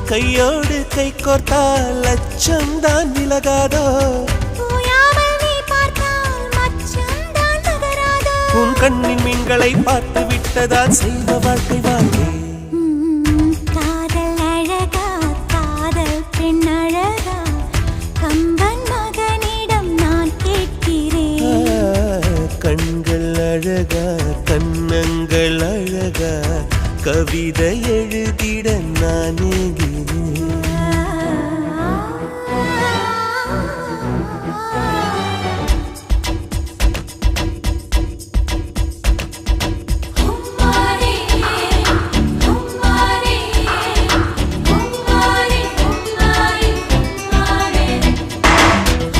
கையோடு கை கோர்த்தால் லட்சம் தான் விலகாதோ உன் கண்ணின் மீன்களை பார்த்து விட்டதால் செய்த வாழ்க்கை வாழ்க்கை காதல் அழகா காதல் பெண் அழகா கம்பன் மகனிடம் நான் கேட்கிறேன் கண்கள் அழகா கண்ணங்கள் அழகா கவிதை எழு